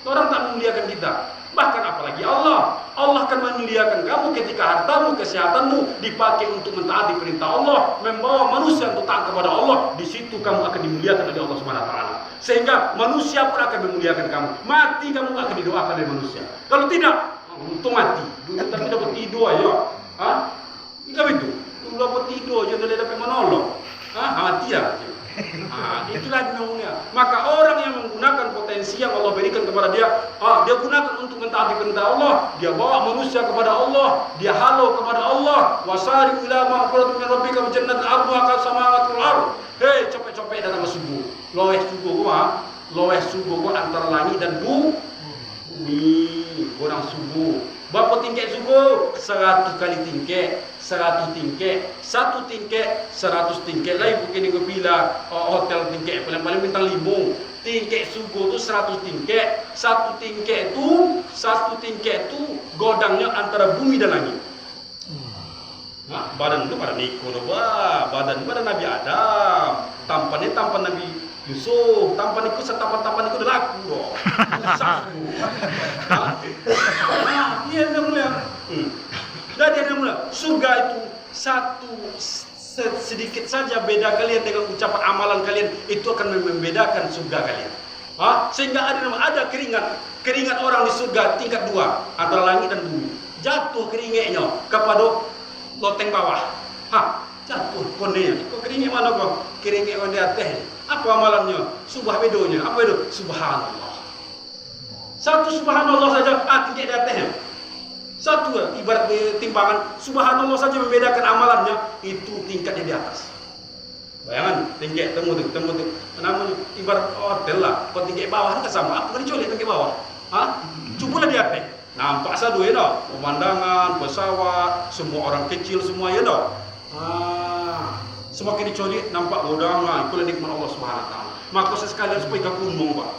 Orang tak memuliakan kita. Bahkan apalagi Allah. Allah akan memuliakan kamu ketika hartamu, kesehatanmu dipakai untuk mentaati perintah Allah, membawa manusia untuk taat kepada Allah. Di situ kamu akan dimuliakan oleh Allah Subhanahu wa taala. Sehingga manusia pun akan memuliakan kamu. Mati kamu akan didoakan oleh manusia. Kalau tidak, untung mati. Dulu tapi dapat tidur aja. Enggak begitu. Dulu dapat tidur aja dari dapat menolong. Mati ya. Itulah dunia. Maka orang yang menggunakan potensi yang Allah berikan kepada dia, dia gunakan untuk mentaati perintah Allah, dia bawa manusia kepada Allah, dia halau kepada Allah. Wasari ila ma'furatin min rabbika wa jannatin 'arduha kas-samawati wal ardh. Hei, cepet-cepet datang ke subuh. Loweh subuh gua antara langit dan bumi. Orang subuh. Berapa tingkat subuh? 100 kali tingkat, 100 tingkat, 1 tingkat, 100 tingkat. Lain bukan ini bila hotel tingkat paling bintang 5. Tingkat subuh tu 100 tingkat. 1 tingkat tu godangnya antara bumi dan langit. Badan itu badan Niko, badan Nabi Adam, tampannya tampan Nabi Yusuf, tampan itu setampan-tampan itu udah laku loh. Iya dia mulia. Jadi dia mulia. Surga itu sedikit saja beda kalian dengan ucapan amalan kalian, itu akan membedakan surga kalian. Sehingga ada keringat orang di surga tingkat 2 antara langit dan bumi. Jatuh keringatnya kepada loteng bawah. Jatuh kondenya. Kok keringat mana kok? Keringat di atas. Apa amalannya? Subah bedonya. Apa itu? Subhanallah. Satu subhanallah saja tingkat di atasnya. Satu ibarat timbangan subhanallah saja membedakan amalannya, itu tingkatnya di atas. Bayangan tingkat temu tu. Namanya ibarat hotel lah. Kalau tingkat bawah kan sama. Apa dicolek tingkat bawah? Cubalah di atas. Nampak satu ya dah. Pemandangan, pesawat, semua orang kecil semua ya dah. Semakin dicolek nampak godang. Itulah nikmat Allah Subhanahu wa taala. Maka sesekali harus pergi ke gunung, Pak.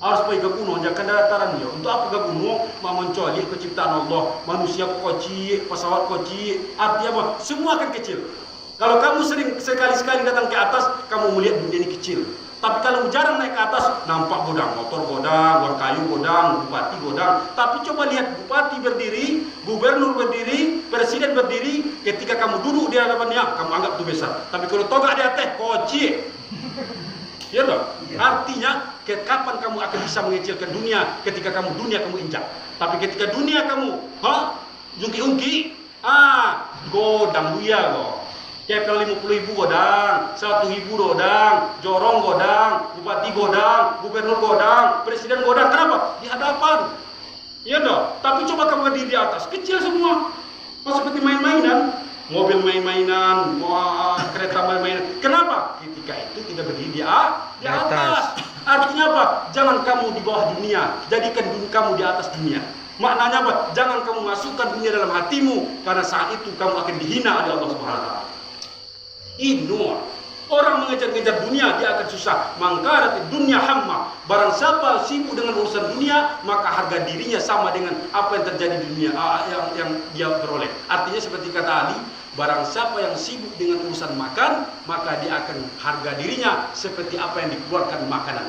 Harus pergi ke gunung, jangan dataran dia. Untuk apa ke gunung? Mau mencolek penciptaan Allah. Manusia kecil, pesawat kecil. Artinya apa? Semua akan kecil. Kalau kamu sering sekali-sekali datang ke atas, kamu melihat dunia ini kecil. Tapi kalau jarang naik ke atas, nampak godang, motor godang, uang kayu godang, bupati godang. Tapi coba lihat bupati berdiri, gubernur berdiri, presiden berdiri. Ketika kamu duduk di hadapannya, kamu anggap itu besar. Tapi kalau togak di atas, kocik. Ya dong? Artinya, kapan kamu akan bisa mengecilkan dunia? Ketika dunia kamu injak. Tapi ketika dunia kamu, jungki-ungki, godang buya kok. Kepel 50.000 godang, 100.000 godang, jorong godang, bupati godang, gubernur godang, presiden godang. Kenapa? Di hadapan. Iya dong. Tapi coba kamu berdiri di atas, kecil semua. Seperti main-mainan, mobil main-mainan, kereta main-mainan. Kenapa? Ketika itu tidak berdiri di atas. Artinya apa? Jangan kamu di bawah dunia, jadikan kamu di atas dunia. Maknanya apa? Jangan kamu masukkan dunia dalam hatimu, karena saat itu kamu akan dihina oleh Allah Subhanahu wa taala. Orang mengejar-ngejar dunia, dia akan susah. Mangkarat dunia hamma. Barang siapa sibuk dengan urusan dunia, maka harga dirinya sama dengan apa yang terjadi di dunia, yang dia peroleh. Artinya seperti kata Ali, barang siapa yang sibuk dengan urusan makan, maka dia akan harga dirinya seperti apa yang dikeluarkan makanan.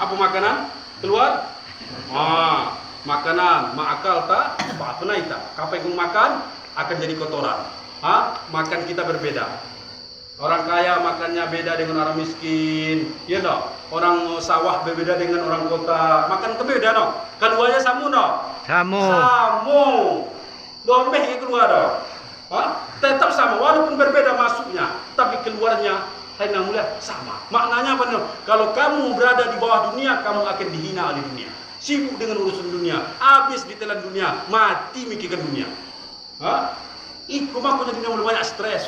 Apa makanan? Keluar? makanan maakal tak penaita. Kapan kau makan akan jadi kotoran. Makan kita berbeda. Orang kaya makannya beda dengan orang miskin, ya dong. Orang sawah berbeda dengan orang kota. Makan berbeda dong. Keduanya sama dong. Sama. Domeh yang keluar dong. Tetap sama walaupun berbeda masuknya, tapi keluarnya hanya mulia sama. Maknanya apa nih? Kalau kamu berada di bawah dunia, kamu akan dihina oleh dunia. Sibuk dengan urusan dunia, habis ditelan dunia, mati mikirkan dunia. Iku makanya dunia mulai banyak stres.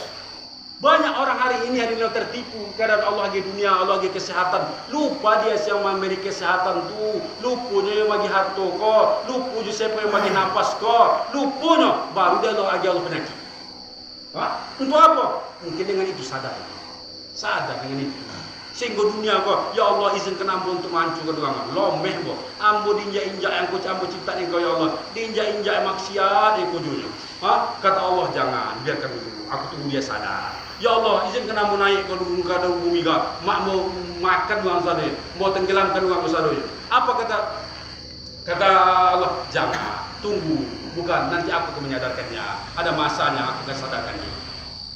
Banyak orang hari ini tertipu karena Allah lagi dunia, Allah lagi kesehatan. Lupa dia yang memberi kesehatan tu, lupanya yang bagi harta ko, lupanya siapa yang bagi nafas ko, lupanya baru dia Allah penyakit. Untuk apa? Mungkin dengan itu sadar dengan itu. Sehingga dunia kau, ya Allah izinkan ambo untuk menghancurkan orang. Lomeh kau, ambo diinjak-injak yang kau ambo ciptain kau ya Allah, diinjak-injak maksiat yang kau jual. Kata Allah jangan, biarkan dulu. Aku tunggu dia sadar. Ya Allah izinkan ambo naik ke muka bumi kau, mak mau makan uang sana, mau tenggelamkan uang sana. Apa kata Allah? Jangan, tunggu. Bukan, nanti aku akan menyadarkannya. Ada masanya aku akan sadarkannya.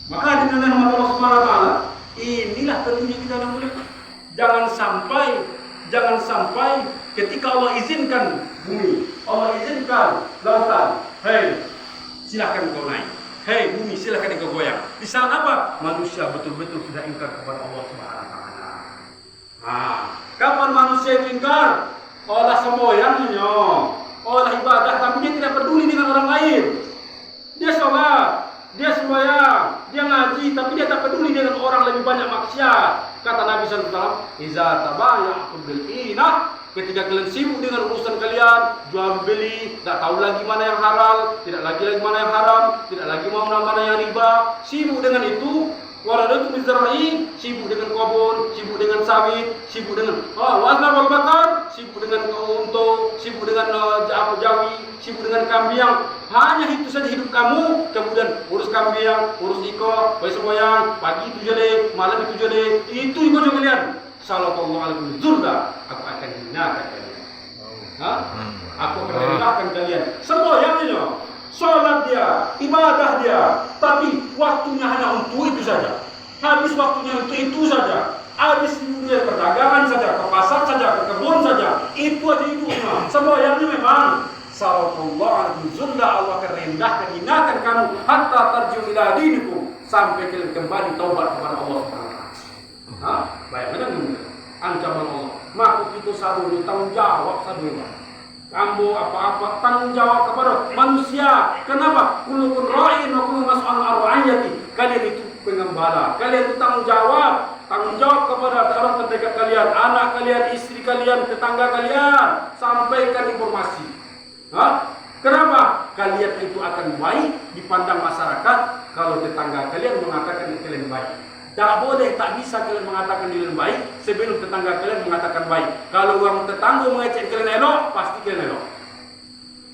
Maka dengan nama Allah Subhanahu wa taala, inilah tentunya kita dalam mulia. Jangan sampai ketika Allah izinkan bumi, Allah izinkan lautan, hei silakan kau naik, hei bumi silakan kau goyang. Di saat apa? Manusia betul-betul sudah ingkar kepada Allah Subhanahu wa taala. Kapan manusia itu ingkar? Olah semboyannya, olah ibadah, tapi dia tidak peduli dengan orang lain. Dia sholat, dia sembahyang, dia ngaji, tapi dia tak peduli dengan orang lebih banyak maksiat. Kata Nabi SAW, "Iza tabaya'tum bil inah." Ketika kalian sibuk dengan urusan kalian, jual beli, tak tahu lagi mana yang halal, tidak lagi mana yang haram, tidak lagi mana yang riba, sibuk dengan itu. Waradatu bizar'i, sibuk dengan kebun, sibuk dengan sawit, sibuk dengan wazna wal bakar, sibuk dengan unta, sibuk dengan jawi, sibuk dengan kambing. Hanya itu saja hidup kamu. Kemudian urus kambing, urus iko, sembahyang, pagi itu jadi, malam itu jadi. Itu ikut kalian. Sallallahu alaihi wasallam. Aku akan hinakan kalian. Aku akan rendahkan kalian. Sembahyangnya, sholat dia, ibadah dia, tapi waktunya hanya untuk itu saja. Habis waktunya untuk itu saja. Habis dia perdagangan saja, ke pasar saja, ke kebun saja. Itu aja hidupnya. Sembahyangnya memang sallallahu alaihi wasallam. Allah akan rendahkan, hinakan kamu hatta tarji'u ila dinikum, sampai kalian kembali taubat kepada Allah Subhanahu wa taala. Bayangkan dulu ancaman Allah. Maka kita selalu tanggung jawab selalu. Kamu apa-apa tanggung jawab kepada manusia. Kenapa? Kullukum ra'in wa kullukum mas'ulun an ra'iyati. Kalian itu pengembala. Kalian itu tanggung jawab kepada orang terdekat kalian, anak kalian, istri kalian, tetangga kalian. Sampaikan informasi. Kenapa? Kalian itu akan baik dipandang masyarakat kalau tetangga kalian mengatakan kalian baik. Tak boleh, tak bisa kalian mengatakan kalian baik sebelum tetangga kalian mengatakan baik. Kalau orang tetangga mengecek kalian elok, pasti kalian elok.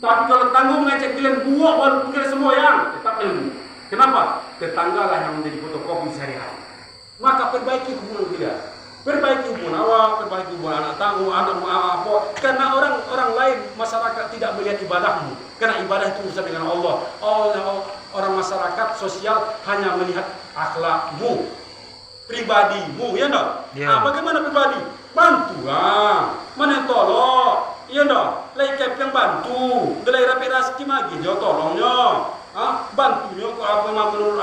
Tapi kalau tetangga mengecek kalian buak, baru kalian semboyang, tetap ilmu. Kenapa? Tetangga lah yang menjadi fotokopi sehari-hari. Maka perbaiki hubungan kalian. Perbaiki hubungan awak, perbaiki hubungan anak tanggung, anak apa. Karena orang lain, masyarakat tidak melihat ibadahmu. Karena ibadah itu urusan dengan Allah. Orang masyarakat sosial hanya melihat akhlakmu, pribadimu, ya enggak? Ya. Bagaimana pribadi? Bantu, mana yang tolong, ya enggak? Lekep yang bantu, gelai rapi rezeki lagi, jauh tolongnya, bantunya apa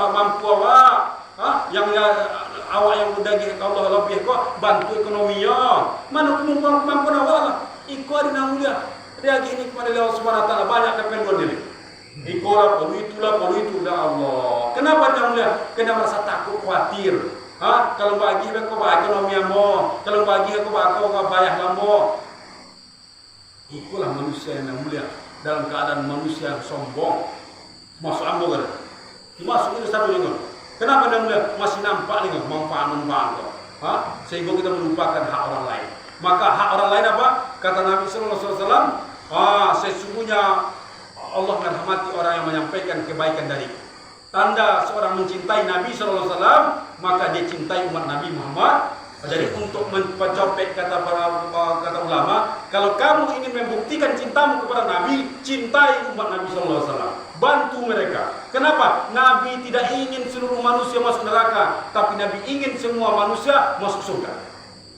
mampu awak, yang awak yang udah gitu Allah lebih kok bantu ekonominya, mana mampu awak lah, ikut ada namunya, dia gini kepada Allah Subhanahu wa taala banyak keperluan diri. Ikolah, perlu itu, ya Allah. Kenapa dia mulia? Kena merasa takut, khawatir. Kalau bagi aku ekonomi mo, kalau bagi aku bayar lambo. Itulah manusia yang mulia dalam keadaan manusia yang sombong. Masuk ambo kan? Masuk itu satu juga. Kenapa dia mulia? Masih nampak nih manfaat. Sehingga kita melupakan hak orang lain. Maka hak orang lain apa? Kata Nabi Sallallahu Alaihi Wasallam, sesungguhnya Allah merahmati orang yang menyampaikan kebaikan dari. Tanda seorang mencintai Nabi SAW, maka dia cintai umat Nabi Muhammad Jadi untuk mencopet kata ulama, kalau kamu ingin membuktikan cintamu kepada Nabi, cintai umat Nabi SAW. Bantu mereka. Kenapa? Nabi tidak ingin seluruh manusia masuk neraka, tapi Nabi ingin semua manusia masuk surga.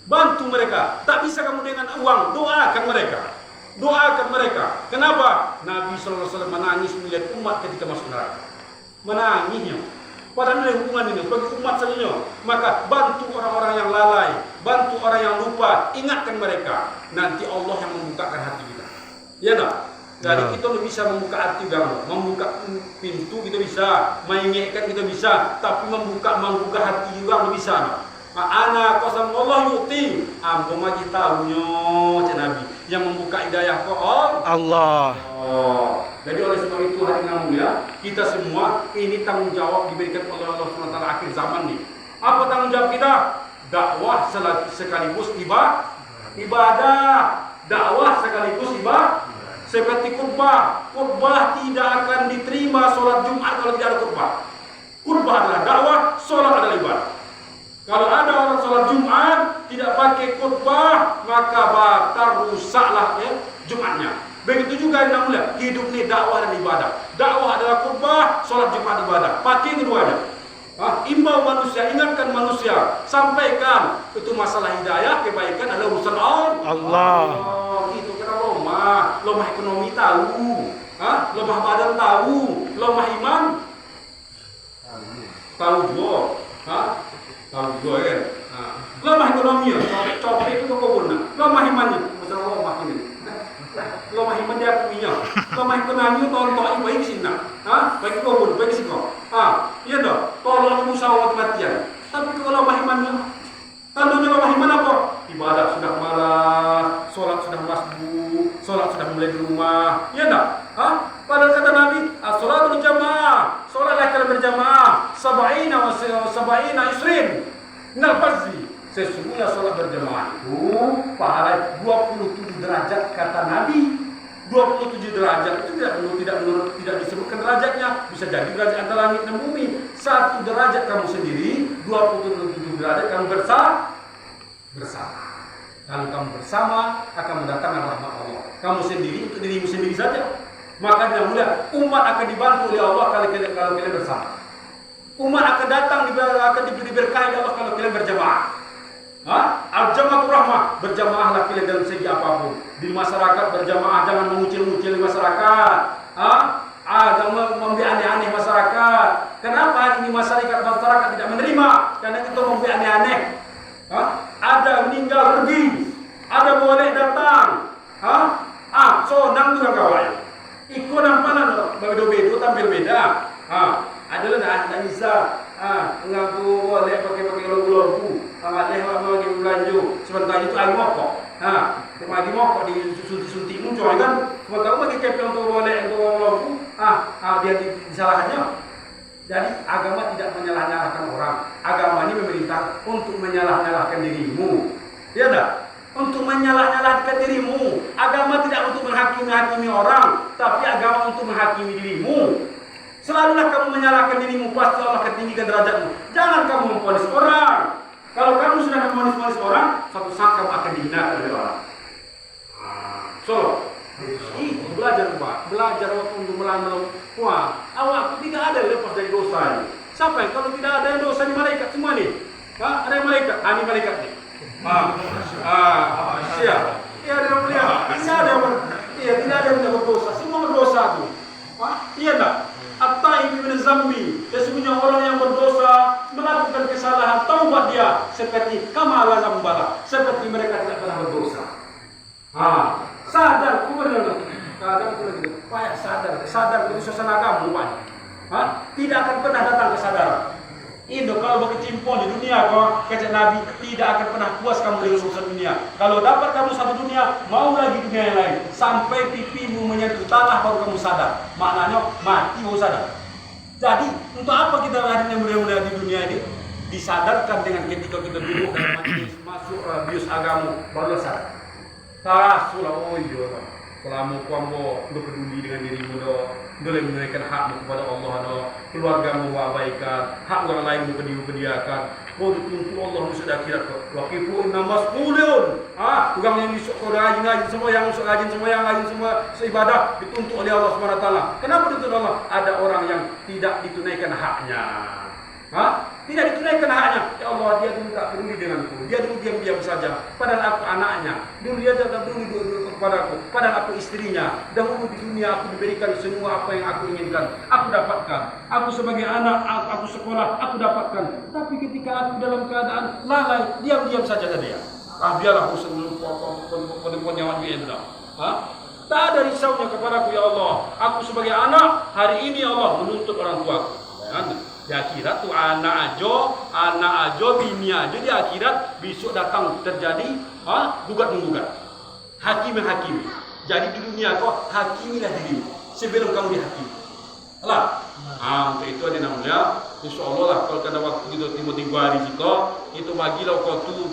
Bantu mereka. Tak bisa kamu dengan uang, doakan mereka. Doakan mereka. Kenapa? Nabi SAW menangis melihat umat ketika masuk neraka. Menangisnya. Padahal ada hubungan ini bagi umat saja. Maka bantu orang-orang yang lalai, bantu orang yang lupa, ingatkan mereka. Nanti Allah yang membukakan hati kita. Ya tak? Jadi kita bisa membuka hati kamu, membuka pintu kita bisa, mengingatkan kita bisa, tapi membuka hati juga bisa. Ana qasam Allah yuti, ambo magi tahunya cak Nabi yang membuka hidayah ke Allah. Jadi oleh sebab itu hari mulia, kita semua ini tanggung jawab diberikan oleh Allah SWT akhir zaman nih. Apa tanggung jawab kita? Dakwah sekaligus ibadah. Dakwah sekaligus ibadah. Seperti khutbah. Khutbah tidak akan diterima sholat Jumat kalau tidak ada khutbah. Khutbah adalah dakwah, sholat adalah ibadah. Kalau ada orang sholat Jumat tidak pakai khutbah, maka batal, rusaklah Jumatnya. Begitu juga yang mulia, hidup ini dakwah dan ibadah. Dakwah adalah khutbah, sholat Jumat ibadah. Pakai keduanya. Imbau manusia, ingatkan manusia, sampaikan itu masalah hidayah, kebaikan adalah urusan Allah. Itu kira lemah ekonomi tahu, lemah badan tahu, lemah iman tahu juga, tahu juga kan. Lemah ekonomi, copet itu kebun, lemah imannya, masalah lemah ini. Lemah iman dia akuinya, lemah ekonomi tonton baik sini, baik kebun, baik sini. Iya dong, tolong musyawarah matian. Tapi kalau lemah imannya, tandanya lemah iman apa? Ibadah sudah malas, sholat sudah masbuk, sholat sudah mulai di rumah. Iya enggak? Padahal kata Nabi, sholat berjamaah, sholatlah kalian berjamaah, sab'ina isrin, minal fazli. Sesungguhnya sholat berjamaah itu pahala 27 derajat kata Nabi. 27 derajat itu tidak disebutkan derajatnya, bisa jadi derajat antara langit dan bumi. 1 derajat kamu sendiri, 27 derajat kamu bersama. Kalau kamu bersama akan mendatangkan rahmat Allah. Kamu sendiri untuk dirimu sendiri saja. Maka dia mulia, umat akan dibantu oleh Allah kalau kalian bersama. Umat akan datang akan diberi berkah oleh Allah kalau kalian berjamaah. Al-jama'atul rahmah, berjamaahlah kalian dalam segi apapun. Di masyarakat berjamaah, jangan mengucil-ucil di masyarakat. Jangan membuat aneh-aneh masyarakat. Kenapa hari ini masyarakat tidak menerima? Karena kita membuat aneh-aneh. Ada meninggal pergi, ada boleh datang. So nang tu kawan. Ikut nampanan bedo-bedo tampil beda. Adalah dah bisa. Ngaku boleh pakai logo-logo. Leh bagi belanja. Sebentar itu air mokok. Lagi mokok disuntik muncul kan. Sementara bagi kepeng untuk boleh untuk logo. Dia disalahannya. Jadi agama tidak menyalah-nyalahkan orang. Agama ini memerintah untuk menyalah-nyalahkan dirimu. Ya tak? Untuk menyalah-nyalahkan dirimu. Agama tidak untuk menghakimi orang, tapi agama untuk menghakimi dirimu. Selalulah kamu menyalahkan dirimu, pasti Allah akan tinggikan derajatmu. Jangan kamu memponis orang. Kalau kamu sudah memponis orang, suatu saat kamu akan dihina oleh orang. Belajar Pak, belajar waktu untuk melawan. Wah, awak tidak ada lepas dari dosa ini. Siapa yang kalau tidak ada yang dosa di malaikat semua nih? Ada yang malaikat, ini malaikat nih. Siap. Iya ada yang mulia. Tidak ada yang berdosa, semua berdosa tuh. Iya enggak? At-taib min zambi, sesungguhnya orang yang berdosa melakukan kesalahan taubat dia seperti kamala zambala, seperti mereka tidak pernah berdosa. Sadar, kemudian kadang itu lagi payah sadar itu suasana kamu Pak. Tidak akan pernah datang kesadaran. Indo kalau berkecimpung di dunia kok kata Nabi tidak akan pernah puas kamu dengan urusan dunia. Kalau dapat kamu satu dunia, mau lagi dunia yang lain. Sampai pipimu menyentuh tanah baru kamu sadar. Maknanya mati baru sadar. Jadi untuk apa kita hadir yang mulia-mulia di dunia ini? Disadarkan dengan ketika kita duduk dalam majelis masuk bius agama baru sadar. Sulah selama kamu peduli dengan dirimu boleh menunaikan hakmu kepada Allah keluargamu abaikan, hak orang lain diperdiakan. mau dituntut Allah di akhirat. Waqifu inna mas'ulun. Tukang yang besok kau rajin semua, yang besok rajin semua seibadah dituntut oleh Allah Subhanahu wa taala. Kenapa dituntut Allah? Ada orang yang tidak ditunaikan haknya. Tidak ditunaikan haknya. Ya Allah, dia dulu tak peduli denganku. Dia dulu diam-diam saja. Padahal aku anaknya. Dulu dia tak peduli kepadaku. Padahal aku istrinya. Dahulu di dunia aku diberikan semua apa yang aku inginkan. Aku dapatkan. Aku sebagai anak, aku sekolah, aku dapatkan. Tapi ketika aku dalam keadaan lalai, diam-diam saja dia. Biarlah aku penemuan nyawa dia itu. Tak ada risaunya kepadaku ya Allah. Aku sebagai anak, hari ini ya Allah menuntut orang tuaku. Di akhirat tuh anak ajo, bini ajo di akhirat besok datang terjadi gugat-menggugat. Hakim. Jadi di dunia kau hakimilah dirimu sebelum kamu dihakimi. Untuk itu ada namanya insya Allah lah kalau ada waktu kita tiba-tiba di situ itu bagilah kau tuh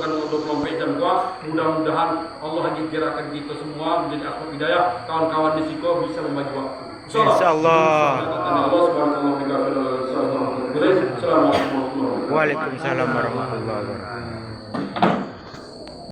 kan 24 jam kau, mudah-mudahan Allah lagi gerakkan kita semua menjadi asbab hidayah, kawan-kawan di situ bisa membagi waktu. Insyaallah. Assalamualaikum warahmatullahi wabarakatuh. Waalaikumsalam warahmatullahi wabarakatuh.